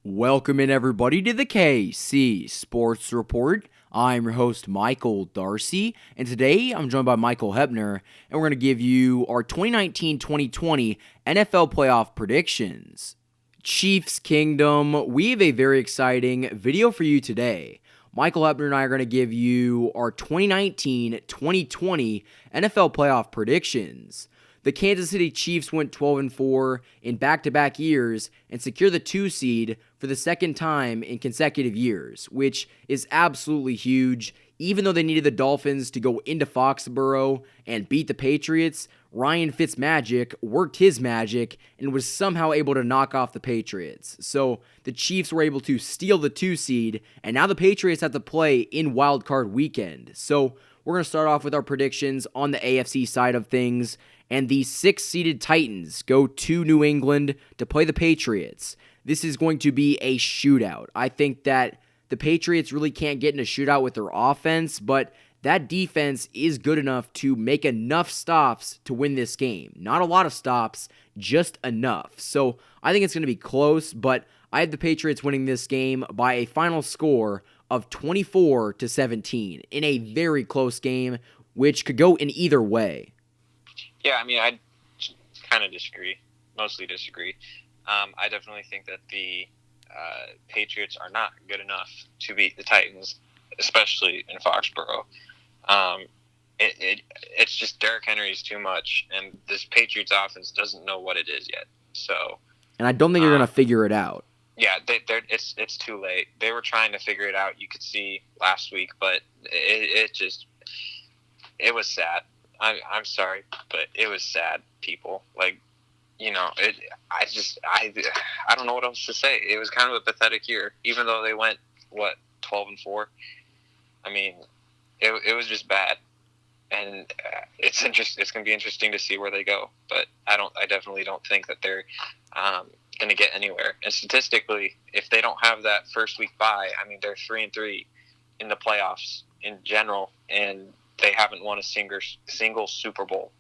Welcome in everybody to the KC Sports Report. I'm your host Michael Darcy, and today I'm joined by Michael Hebner, and we're going to give you our 2019-2020 NFL playoff predictions. Chiefs Kingdom, we have a very exciting video for you today. Michael Hebner and I are going to give you our 2019-2020 NFL playoff predictions. The Kansas City Chiefs went 12-4 in back-to-back years and secured the 2 seed for the second time in consecutive years, which is absolutely huge. Even though they needed the Dolphins to go into Foxborough and beat the Patriots, Ryan Fitzmagic worked his magic and was somehow able to knock off the Patriots. So the Chiefs were able to steal the 2 seed, and now the Patriots have to play in Wild Card Weekend. So we're going to start off with our predictions on the AFC side of things. And the 6-seeded Titans go to New England to play the Patriots. This is going to be a shootout. I think that the Patriots really can't get in a shootout with their offense, but that defense is good enough to make enough stops to win this game. Not a lot of stops, just enough. So I think it's going to be close, but I have the Patriots winning this game by a final score of 24-17 in a very close game, which could go in either way. Yeah, I mean, I kind of disagree, mostly disagree. I definitely think that the Patriots are not good enough to beat the Titans, especially in Foxborough. It's just Derrick Henry is too much, and this Patriots offense doesn't know what it is yet. So, and I don't think you're going to figure it out. Yeah, it's too late. They were trying to figure it out. You could see last week, but it was sad. I'm sorry, but it was sad, people. Like, you know, I don't know what else to say. It was kind of a pathetic year, even though they went, 12-4? I mean, it was just bad. And it's going to be interesting to see where they go. But I definitely don't think that they're going to get anywhere. And statistically, if they don't have that first week bye, I mean, they're 3-3 in the playoffs in general, and they haven't won a single Super Bowl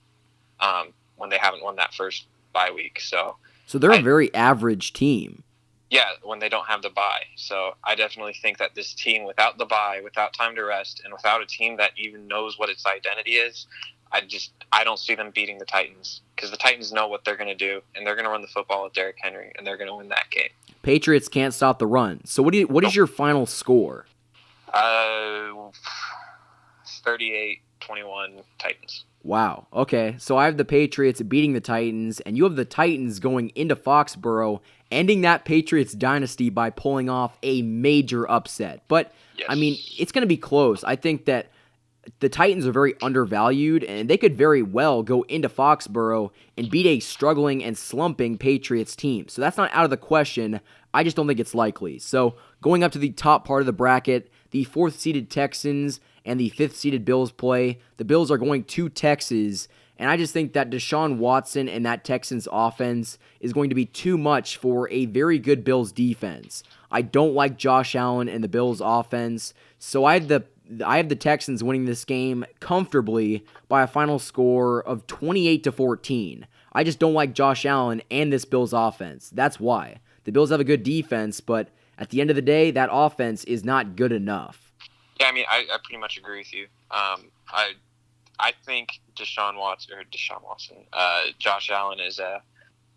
when they haven't won that first bye week. So they're a very average team. Yeah, when they don't have the bye. So I definitely think that this team, without the bye, without time to rest, and without a team that even knows what its identity is, I don't see them beating the Titans, because the Titans know what they're going to do, and they're going to run the football with Derrick Henry, and they're going to win that game. Patriots can't stop the run. So what is your final score? 38-21 Titans. Wow. Okay. So I have the Patriots beating the Titans, and you have the Titans going into Foxborough, ending that Patriots dynasty by pulling off a major upset. But, yes. I mean, it's going to be close. I think that the Titans are very undervalued, and they could very well go into Foxborough and beat a struggling and slumping Patriots team. So that's not out of the question. I just don't think it's likely. So going up to the top part of the bracket, the 4th-seeded Texans and the 5th-seeded Bills play. The Bills are going to Texas, and I just think that Deshaun Watson and that Texans offense is going to be too much for a very good Bills defense. I don't like Josh Allen and the Bills offense, so I have the Texans winning this game comfortably by a final score of 28-14. I just don't like Josh Allen and this Bills offense. That's why. The Bills have a good defense, but at the end of the day, that offense is not good enough. Yeah, I mean, I pretty much agree with you. I think Josh Allen is a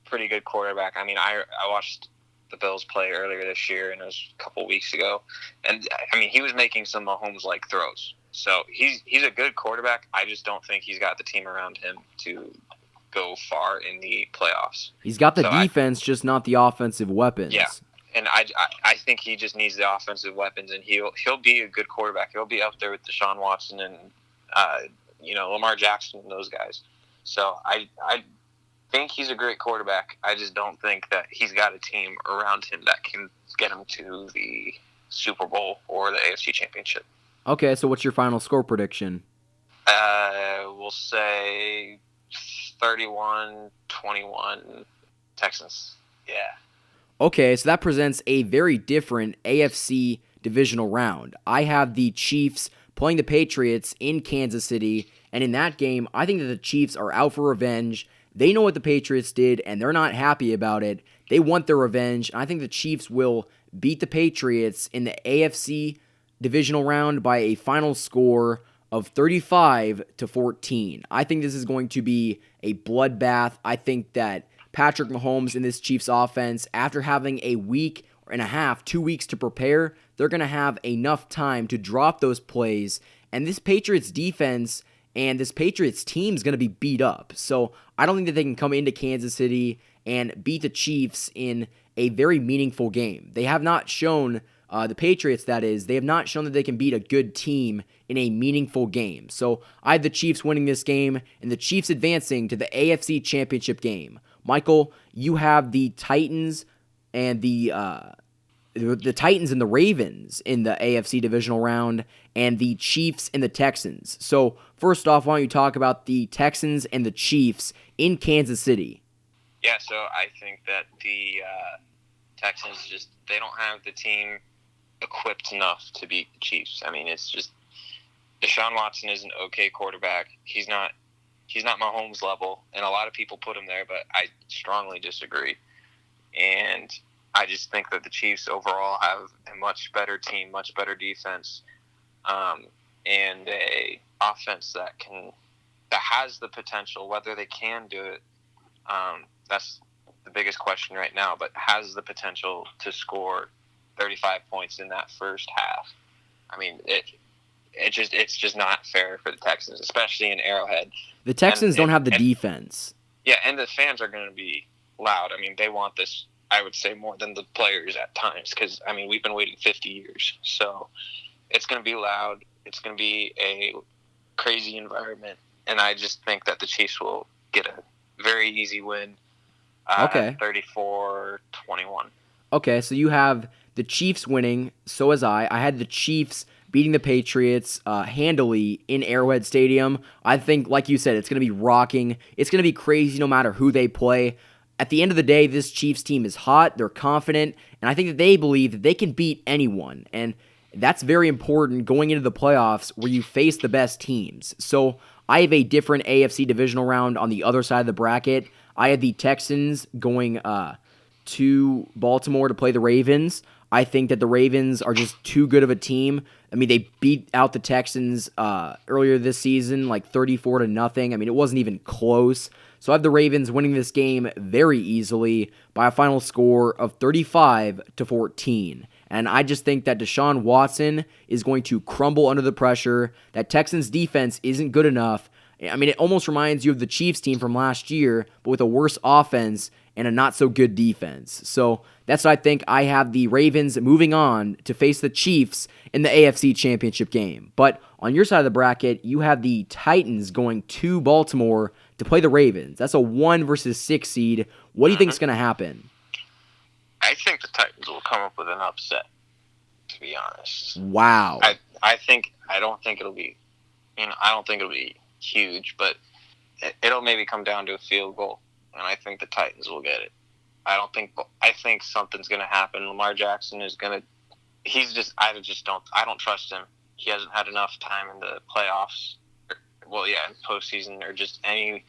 pretty good quarterback. I mean, I watched the Bills play earlier this year, and it was a couple weeks ago, and I mean, he was making some Mahomes-like throws. So he's a good quarterback. I just don't think he's got the team around him to go far in the playoffs. He's got the defense, just not the offensive weapons. Yeah. And I think he just needs the offensive weapons, and he'll be a good quarterback. He'll be up there with Deshaun Watson and Lamar Jackson and those guys. So I think he's a great quarterback. I just don't think that he's got a team around him that can get him to the Super Bowl or the AFC Championship. Okay, so what's your final score prediction? We'll say 31-21 Texans. Yeah. Okay, so that presents a very different AFC divisional round. I have the Chiefs playing the Patriots in Kansas City, and in that game, I think that the Chiefs are out for revenge. They know what the Patriots did, and they're not happy about it. they want their revenge. And I think the Chiefs will beat the Patriots in the AFC divisional round by a final score of 35-14. I think this is going to be a bloodbath. I think that Patrick Mahomes in this Chiefs offense, after having a week and a half, 2 weeks to prepare, they're going to have enough time to drop those plays. And this Patriots defense and this Patriots team is going to be beat up. So I don't think that they can come into Kansas City and beat the Chiefs in a very meaningful game. They have not shown, the Patriots that is, they have not shown that they can beat a good team in a meaningful game. So I have the Chiefs winning this game and the Chiefs advancing to the AFC Championship game. Michael, you have the Titans and the Titans and the Ravens in the AFC divisional round, and the Chiefs and the Texans. So first off, why don't you talk about the Texans and the Chiefs in Kansas City? Yeah, so I think that the Texans they don't have the team equipped enough to beat the Chiefs. I mean, it's just Deshaun Watson is an okay quarterback. He's not Mahomes level, and a lot of people put him there, but I strongly disagree. And I just think that the Chiefs overall have a much better team, much better defense, and a offense that has the potential. Whether they can do it, that's the biggest question right now. But has the potential to score 35 points in that first half. I mean, it's just not fair for the Texans, especially in Arrowhead. The Texans don't have the defense. Yeah, and the fans are going to be loud. I mean, they want this, I would say, more than the players at times because, I mean, we've been waiting 50 years. So it's going to be loud. It's going to be a crazy environment. And I just think that the Chiefs will get a very easy win at 34-21. Okay, so you have the Chiefs winning. So as I had the Chiefs beating the Patriots handily in Arrowhead Stadium. I think, like you said, it's going to be rocking. It's going to be crazy no matter who they play. At the end of the day, this Chiefs team is hot. They're confident. And I think that they believe that they can beat anyone. And that's very important going into the playoffs where you face the best teams. So I have a different AFC divisional round on the other side of the bracket. I had the Texans going to Baltimore to play the Ravens. I think that the Ravens are just too good of a team. I mean, they beat out the Texans earlier this season, like 34-0. I mean, it wasn't even close. So I have the Ravens winning this game very easily by a final score of 35-14. And I just think that Deshaun Watson is going to crumble under the pressure. That Texans defense isn't good enough. I mean, it almost reminds you of the Chiefs team from last year, but with a worse offense and a not-so-good defense. So that's what I think. I have the Ravens moving on to face the Chiefs in the AFC Championship game. But on your side of the bracket, you have the Titans going to Baltimore to play the Ravens. That's a 1 versus 6 seed. What do you think is going to happen? I think the Titans will come up with an upset, to be honest. Wow. I don't think it'll be huge, but it'll maybe come down to a field goal, and I think the Titans will get it. I think something's going to happen. Lamar Jackson is going to. I don't trust him. He hasn't had enough time in the playoffs. In postseason or just any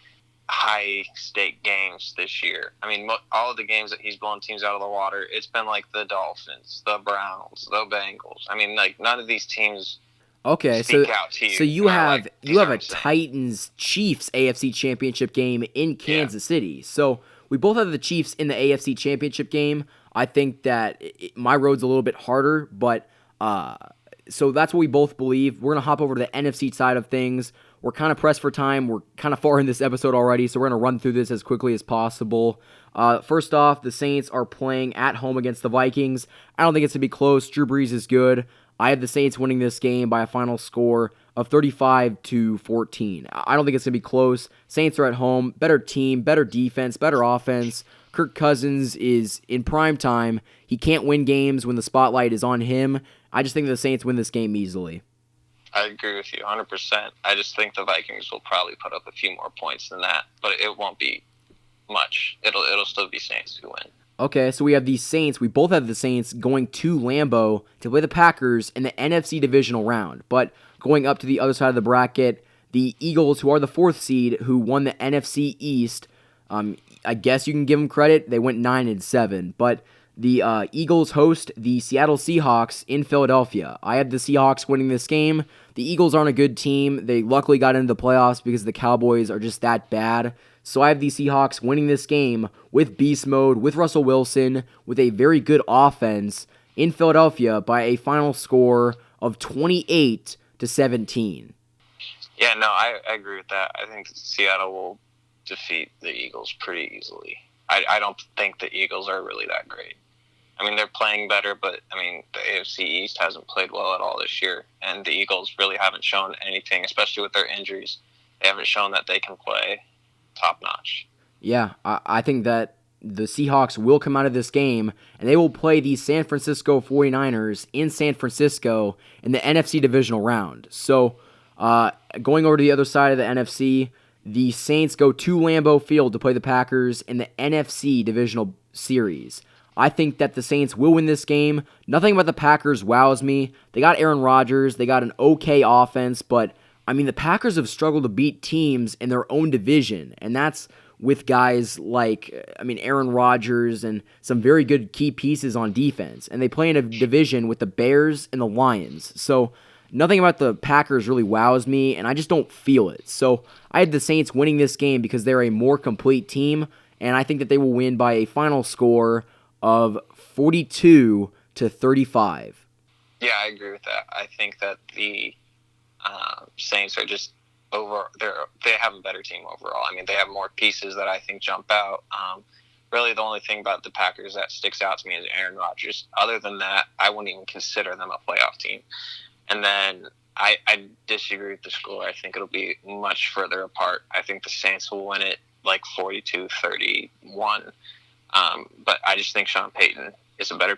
high-stake games this year. I mean, all of the games that he's blown teams out of the water, it's been like the Dolphins, the Browns, the Bengals. I mean, like none of these teams. Okay, so you have a Titans-Chiefs AFC Championship game in Kansas City. So we both have the Chiefs in the AFC Championship game. I think that my road's a little bit harder, but so that's what we both believe. We're going to hop over to the NFC side of things. We're kind of pressed for time. We're kind of far in this episode already, so we're going to run through this as quickly as possible. First off, the Saints are playing at home against the Vikings. I don't think it's going to be close. Drew Brees is good. I have the Saints winning this game by a final score of 35-14. I don't think it's going to be close. Saints are at home. Better team, better defense, better offense. Kirk Cousins is in prime time. He can't win games when the spotlight is on him. I just think the Saints win this game easily. I agree with you 100%. I just think the Vikings will probably put up a few more points than that, but it won't be much. It'll still be Saints who win. Okay, so we have the Saints. We both have the Saints going to Lambeau to play the Packers in the NFC divisional round. But going up to the other side of the bracket, the Eagles, who are the 4th seed, who won the NFC East, I guess you can give them credit. They went 9-7, but the Eagles host the Seattle Seahawks in Philadelphia. I have the Seahawks winning this game. The Eagles aren't a good team. They luckily got into the playoffs because the Cowboys are just that bad. So I have the Seahawks winning this game with beast mode, with Russell Wilson, with a very good offense in Philadelphia by a final score of 28-17. Yeah, no, I agree with that. I think Seattle will defeat the Eagles pretty easily. I don't think the Eagles are really that great. I mean, they're playing better, but, I mean, the AFC East hasn't played well at all this year, and the Eagles really haven't shown anything, especially with their injuries. They haven't shown that they can play top-notch. Yeah, I think that the Seahawks will come out of this game, and they will play the San Francisco 49ers in San Francisco in the NFC divisional round. So, going over to the other side of the NFC, the Saints go to Lambeau Field to play the Packers in the NFC divisional series. I think that the Saints will win this game. Nothing about the Packers wows me. They got Aaron Rodgers. They got an okay offense, but, I mean, the Packers have struggled to beat teams in their own division, and that's with guys like, Aaron Rodgers and some very good key pieces on defense. And they play in a division with the Bears and the Lions. So nothing about the Packers really wows me, and I just don't feel it. So I had the Saints winning this game because they're a more complete team, and I think that they will win by a final score of 42-35. Yeah, I agree with that. I think that the Saints are just they have a better team overall. I mean, they have more pieces that I think jump out. Really, the only thing about the Packers that sticks out to me is Aaron Rodgers. Other than that, I wouldn't even consider them a playoff team. And then I disagree with the score. I think it'll be much further apart. I think the Saints will win it like 42-31. But I just think Sean Payton is a better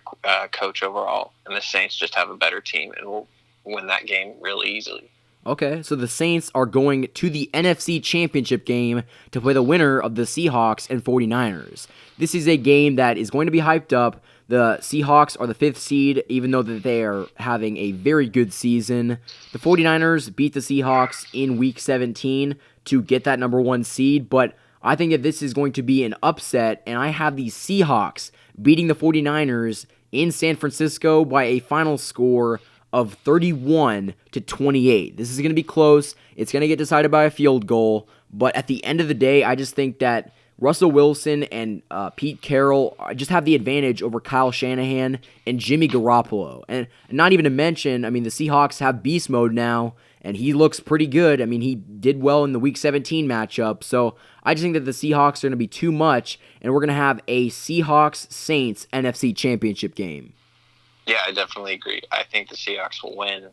coach overall, and the Saints just have a better team and will win that game really easily. Okay, so the Saints are going to the NFC Championship game to play the winner of the Seahawks and 49ers. This is a game that is going to be hyped up. The Seahawks are the 5th seed, even though that they are having a very good season. The 49ers beat the Seahawks in Week 17 to get that number 1 seed, but I think that this is going to be an upset, and I have the Seahawks beating the 49ers in San Francisco by a final score of 31-28. This is going to be close. It's going to get decided by a field goal, but at the end of the day, I just think that Russell Wilson and Pete Carroll just have the advantage over Kyle Shanahan and Jimmy Garoppolo. And not even to mention, the Seahawks have beast mode now, and he looks pretty good. He did well in the Week 17 matchup. So I just think that the Seahawks are going to be too much, and we're going to have a Seahawks-Saints NFC Championship game. Yeah, I definitely agree. I think the Seahawks will win.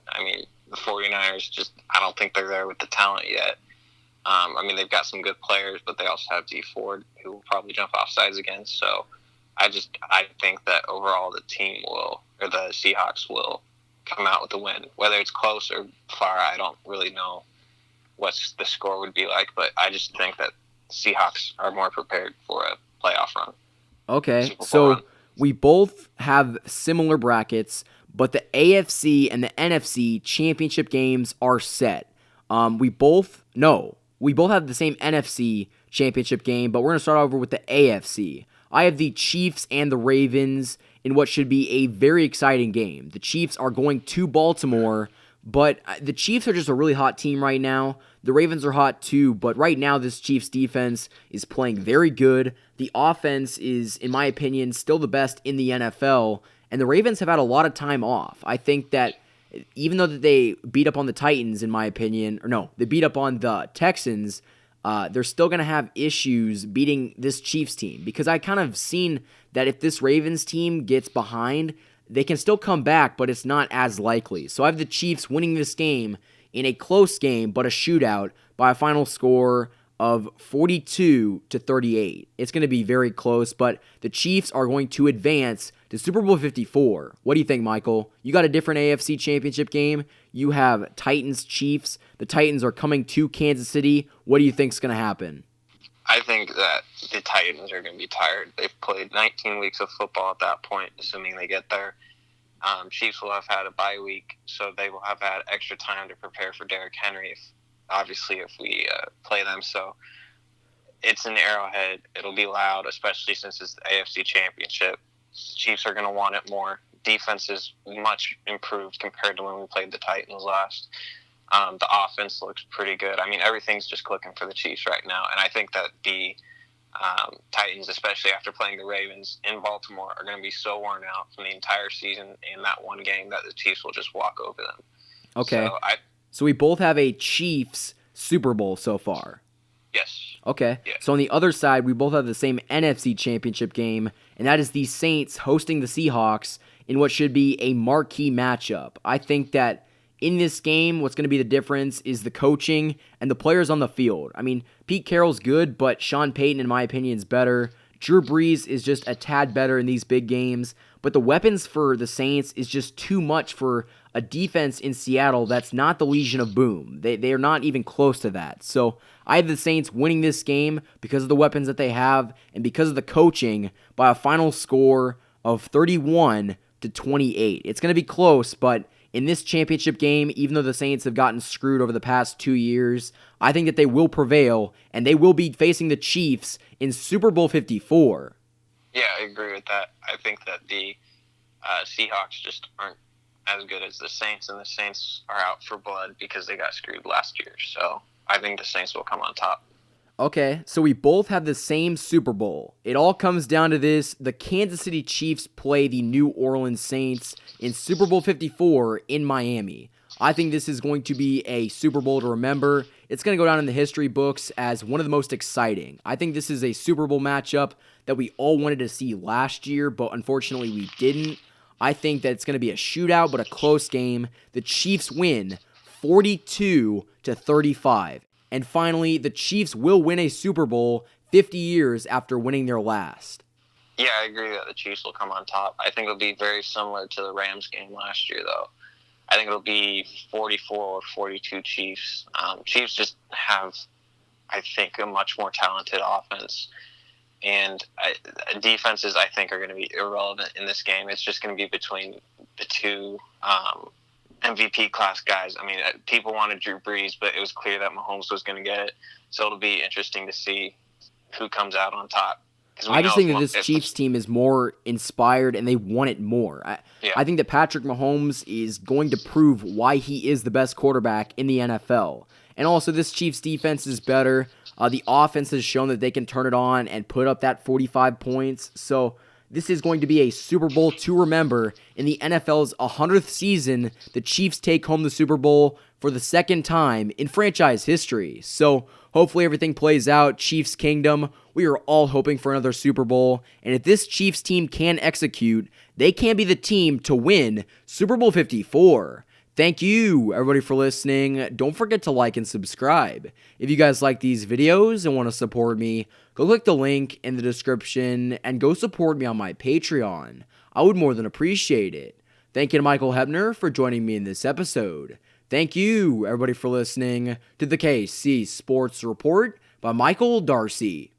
The 49ers I don't think they're there with the talent yet. They've got some good players, but they also have D Ford, who will probably jump off sides again. So I think that overall the Seahawks will come out with a win. Whether it's close or far, I don't really know what the score would be like, but I just think that Seahawks are more prepared for a playoff run. Okay, so we both have similar brackets, but the AFC and the NFC championship games are set. We both have the same NFC championship game, but we're going to start over with the AFC. I have the Chiefs and the Ravens in what should be a very exciting game. The Chiefs are going to Baltimore, but the Chiefs are just a really hot team right now. The Ravens are hot too, but right now this Chiefs defense is playing very good. The offense is, in my opinion, still the best in the NFL, and the Ravens have had a lot of time off. I think that even though that they beat up on the Titans, in my opinion, they beat up on the Texans, they're still going to have issues beating this Chiefs team, because I kind of seen that if this Ravens team gets behind, they can still come back, but it's not as likely. So I have the Chiefs winning this game in a close game, but a shootout by a final score of 42-38. It's going to be very close, but the Chiefs are going to advance to Super Bowl 54. What do you think, Michael? You got a different AFC championship game. You have Titans-Chiefs. The Titans are coming to Kansas City. What do you think is going to happen? I think that the Titans are going to be tired. They've played 19 weeks of football at that point, assuming they get there. Chiefs will have had a bye week, so they will have had extra time to prepare for Derrick Henry, if we play them. So It's an Arrowhead. It'll be loud, especially since it's the AFC Championship. The Chiefs are going to want it more. Defense is much improved compared to when we played the Titans last. The offense looks pretty good. I mean, everything's just clicking for the Chiefs right now. And I think that the Titans, especially after playing the Ravens in Baltimore, are going to be so worn out from the entire season in that one game that the Chiefs will just walk over them. Okay. So we both have a Chiefs Super Bowl so far. Yes. Okay. Yeah. So on the other side, we both have the same NFC Championship game, and that is the Saints hosting the Seahawks in what should be a marquee matchup. I think that in this game, what's going to be the difference is the coaching and the players on the field. I mean, Pete Carroll's good, but Sean Payton, in my opinion, is better. Drew Brees is just a tad better in these big games, but the weapons for the Saints is just too much for a defense in Seattle that's not the Legion of Boom. They are not even close to that. So I have the Saints winning this game because of the weapons that they have and because of the coaching by a final score of 31-28. It's going to be close, but in this championship game, even though the Saints have gotten screwed over the past 2 years, I think that they will prevail, and they will be facing the Chiefs in Super Bowl 54. Yeah, I agree with that. I think that the Seahawks just aren't as good as the Saints, and the Saints are out for blood because they got screwed last year. So I think the Saints will come on top. Okay, so we both have the same Super Bowl. It all comes down to this. The Kansas City Chiefs play the New Orleans Saints in Super Bowl 54 in Miami. I think this is going to be a Super Bowl to remember. It's going to go down in the history books as one of the most exciting. I think this is a Super Bowl matchup that we all wanted to see last year, but unfortunately we didn't. I think that it's going to be a shootout, but a close game. The Chiefs win 42-35. And finally, the Chiefs will win a Super Bowl 50 years after winning their last. Yeah, I agree that the Chiefs will come on top. I think it'll be very similar to the Rams game last year, though. I think it'll be 44 or 42 Chiefs. Chiefs just have, I think, a much more talented offense. And defenses, I think, are going to be irrelevant in this game. It's just going to be between the two MVP class guys. I mean, people wanted Drew Brees, but it was clear that Mahomes was going to get it. So it'll be interesting to see who comes out on top. I just think that this Chiefs team is more inspired and they want it more. I think that Patrick Mahomes is going to prove why he is the best quarterback in the NFL. And also, this Chiefs defense is better. The offense has shown that they can turn it on and put up that 45 points. So this is going to be a Super Bowl to remember. In the NFL's 100th season, the Chiefs take home the Super Bowl for the second time in franchise history. So hopefully everything plays out. Chiefs Kingdom, we are all hoping for another Super Bowl. And if this Chiefs team can execute, they can be the team to win Super Bowl 54. Thank you, everybody, for listening. Don't forget to like and subscribe. If you guys like these videos and want to support me, go click the link in the description and go support me on my Patreon. I would more than appreciate it. Thank you to Michael Hebner for joining me in this episode. Thank you, everybody, for listening to the KC Sports Report by Michael Darcy.